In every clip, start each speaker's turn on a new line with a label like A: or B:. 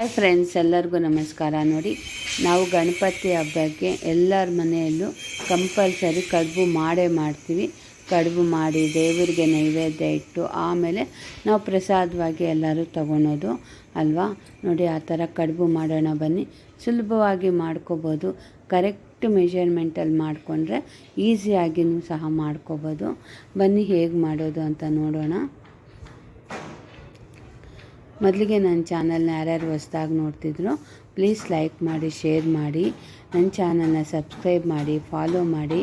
A: Hi friends, ಎಲ್ಲರಿಗೂ ನಮಸ್ಕಾರ. ನೋಡಿ, ನಾವು ಗಣಪತಿ ಹಬ್ಬಕ್ಕೆ ಎಲ್ಲರ ಮನೆಯಲ್ಲೂ ಕಂಪಲ್ಸರಿ ಕಡುಬು ಮಾಡೇ ಮಾಡ್ತೀವಿ. ಕಡುಬು ಮಾಡಿ ದೇವರಿಗೆ ನೈವೇದ್ಯ ಇಟ್ಟು ಆಮೇಲೆ ನಾವು ಪ್ರಸಾದವಾಗಿ ಎಲ್ಲರೂ ತಗೊಳೋದು ಅಲ್ವಾ. ನೋಡಿ, ಆ ಥರ ಕಡುಬು ಮಾಡೋಣ ಬನ್ನಿ. ಸುಲಭವಾಗಿ ಮಾಡ್ಕೋಬೋದು. ಕರೆಕ್ಟ್ ಮೆಷರ್ಮೆಂಟಲ್ಲಿ ಮಾಡಿಕೊಂಡ್ರೆ ಈಸಿಯಾಗಿಯೂ ಸಹ ಮಾಡ್ಕೋಬೋದು. ಬನ್ನಿ ಹೇಗೆ ಮಾಡೋದು ಅಂತ ನೋಡೋಣ. ಮೊದಲಿಗೆ ನನ್ನ ಚಾನಲ್ನ ಯಾರ್ಯಾರು ಹೊಸ್ದಾಗಿ ನೋಡ್ತಿದ್ರು ಪ್ಲೀಸ್ ಲೈಕ್ ಮಾಡಿ, ಶೇರ್ ಮಾಡಿ, ನನ್ನ ಚಾನಲ್ನ ಸಬ್ಸ್ಕ್ರೈಬ್ ಮಾಡಿ, ಫಾಲೋ ಮಾಡಿ.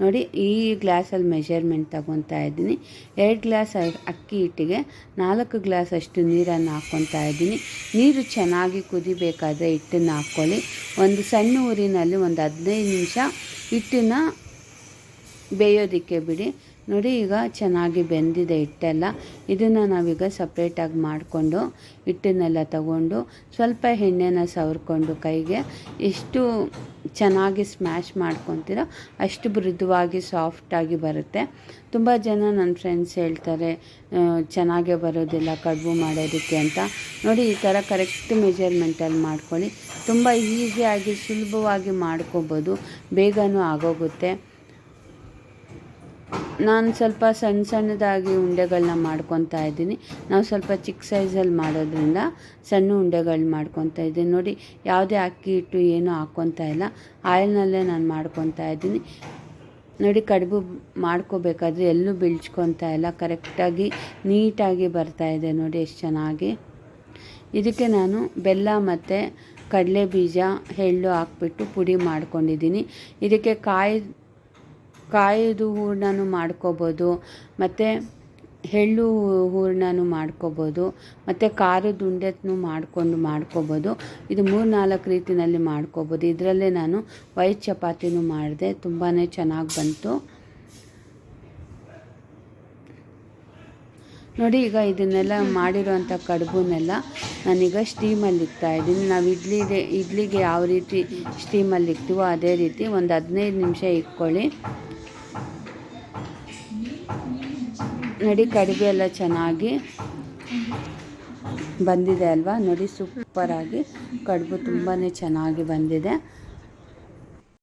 A: ನೋಡಿ, ಈ ಗ್ಲಾಸಲ್ಲಿ ಮೆಷರ್ಮೆಂಟ್ ತಗೊತಾ ಇದ್ದೀನಿ. 2 ಗ್ಲಾಸ್ ಅಕ್ಕಿ ಹಿಟ್ಟಿಗೆ 4 ಗ್ಲಾಸ್ ಅಷ್ಟು ನೀರನ್ನು ಹಾಕ್ಕೊತಾ ಇದ್ದೀನಿ. ನೀರು ಚೆನ್ನಾಗಿ ಕುದಿಬೇಕಾದ್ರೆ ಹಿಟ್ಟನ್ನು ಹಾಕ್ಕೊಳ್ಳಿ. ಒಂದು ಸಣ್ಣ ಊರಿನಲ್ಲಿ ಒಂದು 15 ನಿಮಿಷ ಹಿಟ್ಟನ್ನು ಬೇಯೋದಕ್ಕೆ ಬಿಡಿ. ನೋಡಿ, ಈಗ ಚೆನ್ನಾಗಿ ಬೆಂದಿದೆ ಹಿಟ್ಟೆಲ್ಲ. ಇದನ್ನು ನಾವೀಗ ಸಪ್ರೇಟಾಗಿ ಮಾಡಿಕೊಂಡು ಹಿಟ್ಟನ್ನೆಲ್ಲ ತಗೊಂಡು ಸ್ವಲ್ಪ ಎಣ್ಣೆನ ಸವರ್ಕೊಂಡು ಕೈಗೆ ಎಷ್ಟು ಚೆನ್ನಾಗಿ ಸ್ಮ್ಯಾಶ್ ಮಾಡ್ಕೊತೀರೋ ಅಷ್ಟು ಮೃದುವಾಗಿ ಸಾಫ್ಟಾಗಿ ಬರುತ್ತೆ. ತುಂಬ ಜನ ನನ್ನ ಫ್ರೆಂಡ್ಸ್ ಹೇಳ್ತಾರೆ ಚೆನ್ನಾಗೇ ಬರೋದಿಲ್ಲ ಕಡುಬು ಮಾಡೋದಕ್ಕೆ ಅಂತ. ನೋಡಿ, ಈ ಥರ ಕರೆಕ್ಟ್ ಮೆಜರ್ಮೆಂಟಲ್ಲಿ ಮಾಡ್ಕೊಳ್ಳಿ. ತುಂಬ ಈಸಿಯಾಗಿ ಸುಲಭವಾಗಿ ಮಾಡ್ಕೋಬೋದು, ಬೇಗನೂ ಆಗೋಗುತ್ತೆ. ನಾನು ಸ್ವಲ್ಪ ಸಣ್ಣದಾಗಿ ಉಂಡೆಗಳನ್ನ ಮಾಡ್ಕೊತಾ ಇದ್ದೀನಿ. ನಾವು ಸ್ವಲ್ಪ ಚಿಕ್ಕ ಸೈಜಲ್ಲಿ ಮಾಡೋದ್ರಿಂದ ಸಣ್ಣ ಉಂಡೆಗಳು ಮಾಡ್ಕೊತಾ ಇದ್ದೀನಿ. ನೋಡಿ, ಯಾವುದೇ ಅಕ್ಕಿ ಹಿಟ್ಟು ಏನೂ ಹಾಕ್ಕೊತಾ ಇಲ್ಲ, ಆಯಿಲ್ನಲ್ಲೇ ನಾನು ಮಾಡ್ಕೊತಾ ಇದ್ದೀನಿ. ನೋಡಿ, ಕಡುಬು ಮಾಡ್ಕೋಬೇಕಾದ್ರೆ ಎಲ್ಲೂ ಬೀಳ್ಸ್ಕೊತಾ ಇಲ್ಲ, ಕರೆಕ್ಟಾಗಿ ನೀಟಾಗಿ ಬರ್ತಾಯಿದೆ. ನೋಡಿ ಎಷ್ಟು ಚೆನ್ನಾಗಿ. ಇದಕ್ಕೆ ನಾನು ಬೆಲ್ಲ ಮತ್ತು ಕಡಲೆ ಬೀಜ, ಎಳ್ಳು ಹಾಕ್ಬಿಟ್ಟು ಪುಡಿ ಮಾಡ್ಕೊಂಡಿದ್ದೀನಿ. ಇದಕ್ಕೆ ಕಾಯಿದು ಹೂರಣನೂ ಮಾಡ್ಕೋಬೋದು, ಮತ್ತು ಎಳ್ಳು ಹೂರಣನೂ ಮಾಡ್ಕೋಬೋದು, ಮತ್ತು ಖಾರದ ಉಂಡೆನೂ ಮಾಡ್ಕೋಬೋದು. ಇದು 3-4 ರೀತಿಯಲ್ಲಿ ಮಾಡ್ಕೋಬೋದು. ಇದರಲ್ಲೇ ನಾನು ವೈಟ್ ಚಪಾತಿನೂ ಮಾಡಿದೆ, ತುಂಬಾ ಚೆನ್ನಾಗಿ ಬಂತು. ನೋಡಿ, ಈಗ ಇದನ್ನೆಲ್ಲ ಮಾಡಿರೋಂಥ ಕಡುಬನ್ನೆಲ್ಲ ನಾನೀಗ ಸ್ಟೀಮಲ್ಲಿ ಇಕ್ತಾಯಿದ್ದೀನಿ. ನಾವು ಇಡ್ಲಿಗೆ ಯಾವ ರೀತಿ ಸ್ಟೀಮಲ್ಲಿ ಇಕ್ತೀವೋ ಅದೇ ರೀತಿ ಒಂದು 15 ನಿಮಿಷ ಇಕ್ಕೊಳ್ಳಿ. ನೋಡಿ, ಕಡುಬು ಎಲ್ಲ ಚೆನ್ನಾಗಿ ಬಂದಿದೆ ಅಲ್ವಾ. ನೋಡಿ, ಸೂಪರಾಗಿ ಕಡುಬು ತುಂಬಾ ಚೆನ್ನಾಗಿ ಬಂದಿದೆ.